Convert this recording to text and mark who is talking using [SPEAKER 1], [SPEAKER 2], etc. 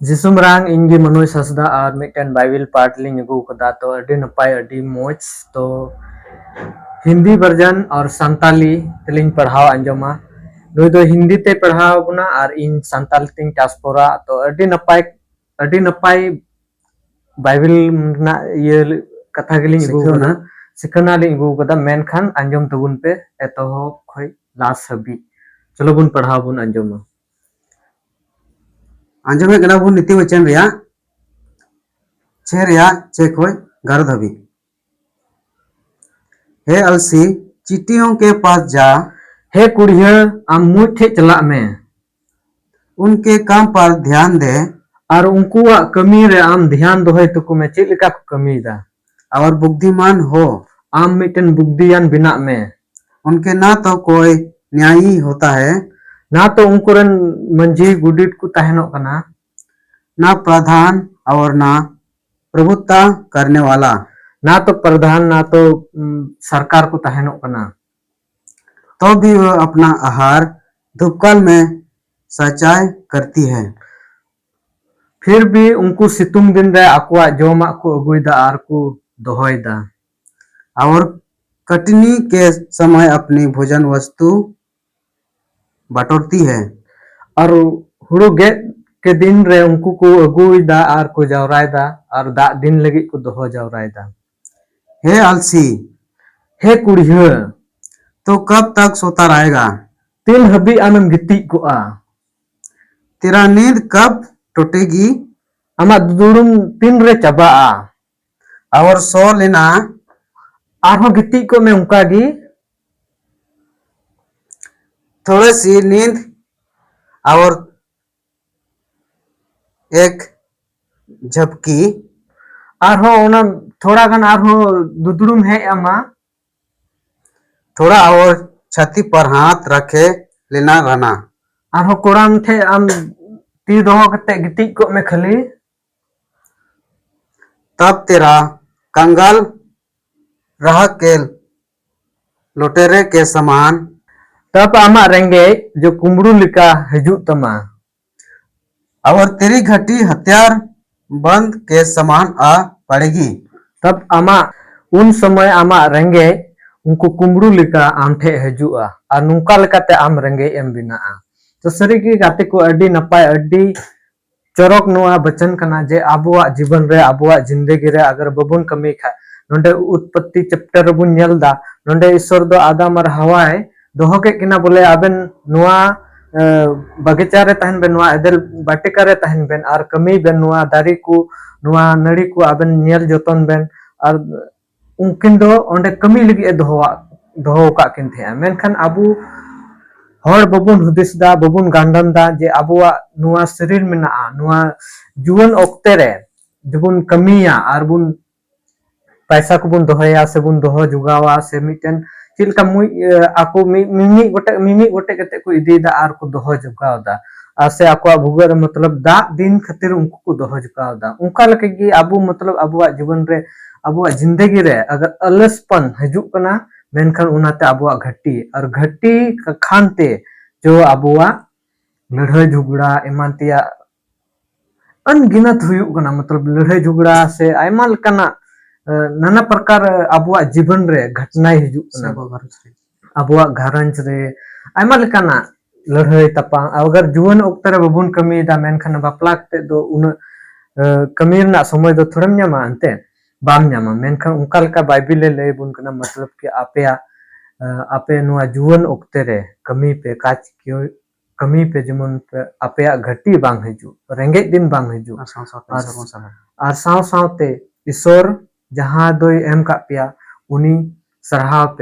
[SPEAKER 1] जिसुमरांग इंगी मनोज हंसदा और mitten Bible part लिंग अगू कदा तो अडी नपाय अडी मोज तो हिंदी वर्जन और संताली तेलिंग पढ़ाव अंजमा नुई दो हिंदी ते पढ़ाव बुना और इन संताल तिंग टास्पोरा तो अडी नपाय बाइबल ना ये कथा गिलिंग अगू कदा सिखना लिंग अगू कदा मेनखान अंजम तबुन पे एतोहो खोय लास्ट हबी चलो बुन पढ़ाव बुन अंजमा
[SPEAKER 2] अंजमे गना बुन नीति वचन रिया छे रिया छे खोय 11 धबी। हे अलसी चीटियों के पास जा,
[SPEAKER 1] हे कुड़िया आम मुठे चला में
[SPEAKER 2] उनके काम पर ध्यान दे
[SPEAKER 1] और उनको कमी रे आम ध्यान दोहे तुकु में चेक लेका कमी दा
[SPEAKER 2] और बुद्धिमान हो
[SPEAKER 1] आम मिटन बुद्धियान बिना में
[SPEAKER 2] उनके ना तो कोई न्यायी होता है
[SPEAKER 1] ना तो उनको रन मंजी गुडिट को तहनो कना
[SPEAKER 2] ना प्रधान और ना प्रभुता करने वाला
[SPEAKER 1] ना तो प्रधान ना तो सरकार को तहनो कना
[SPEAKER 2] तो भी वह अपना आहार धूपकाल में सचाई करती है
[SPEAKER 1] फिर भी उनको सितुंग दिन रे आकुआ जोमा को अगुइदा आर को दोहोइदा
[SPEAKER 2] और कटनी के समय अपनी भोजन वस्तु बटोरती है
[SPEAKER 1] और हुड़ू गे के दिन रे उनको को अगुइदा आर को जावराइदा और दा दिन लगी को दोहो जावराइदा।
[SPEAKER 2] हे अलसी
[SPEAKER 1] हे कुड़िया
[SPEAKER 2] तो कब तक सोता रहेगा
[SPEAKER 1] तिल हबी आनम गिती को आ
[SPEAKER 2] तेरा नींद कब टूटेगी
[SPEAKER 1] अमा दुड़ुम तीन रे चबा आ
[SPEAKER 2] और सो लेना
[SPEAKER 1] आरहो गिती को में उनका गी
[SPEAKER 2] थोड़ी सी नींद और एक झपकी
[SPEAKER 1] आरहो ओना थोड़ा गन आरहो दुदुड़ुम है अमा
[SPEAKER 2] थोड़ा और छाती पर हाथ रखे लेना रहना
[SPEAKER 1] आरहो कोराम थे आम ती दोहो कते गिती को में खली
[SPEAKER 2] तब तेरा कंगाल रह के लोटेरे के समान
[SPEAKER 1] तब आमा रेंगे जो कुमड़ू लिका हजू तमा
[SPEAKER 2] और तेरी घटी हथियार बंद के समान आ पड़ेगी
[SPEAKER 1] तब आमा उन समय आमा रेंगे उनको कुमड़ू लिका आमठे हजुआ और नुका लेकाते आम रेंगे एम बिना तो सरी की गाते को अड्डी नपाय अड्डी चरक नुआ बचन कना जे आबुआ जीवन रे आबुआ जिंदगी रे अगर बबुन कमी खा नोंडे उत्पत्ति चैप्टर बुन नेलदा नोंडे ईश्वर दो आदम और हवाए दोहो के किना बोले आबेन नुआ बगीचा रे तहन बेन नुआ एदल बाटिका रे तहन बेन और कमी बेन नुआ दारी को नुआ नड़ी को आबेन नेल जतन बेन और उनकिन दो ओंडे कमी लगी दोहो का किन थे मेनखान आबू हर बबुन हुदिसदा बबुन गांडनदा जे आबुआ नुआ शरीर में ना नुआ जुवन ओक्ते रे जबुन कमिया और बुन पैसा को बुन दोहया से बुन दोहो जुगावा से मिटन चिलका मुई आको मिमी गोटे कते को इदीदा आर को दोहो जुगावदा आसे आको भुगर मतलब दा दिन खातिर उनको को दोहो जुगावदा उनका लके कि आबू मतलब आबुआ जीवन रे आबुआ जिंदगी रे अगर अलसपन हजू कना मेनखान उनाते आबुआ घटी और घटी खानते जो आबुआ लड़ाई झगड़ा एमानतिया अनगिनत हुई कना मतलब लड़ाई झगड़ा से आयमा लकना नाना प्रकार आबुआ जीवन रे घटना हिजू कना आबुआ घरंज रे आयमा लकना लड़ाई तपा अगर जुवन ओक्ते रे बबुन कमी दा मेनखान बापलाकते दो उन कमी ना समय दो थोड़म न्यामा अंते बाम न्यामा मेनखान उनका लका बाइबिल ले ले बुन कना मतलब कि आपे नुआ जुवन ओक्ते रे कमी पे काच क्यों कमी पे जमन पे आपे घटी बांग हिजू रेंगे दिन बांग हिजू और साव सावते ईश्वर जहां दोई एम का पिया उनी सरहाव पे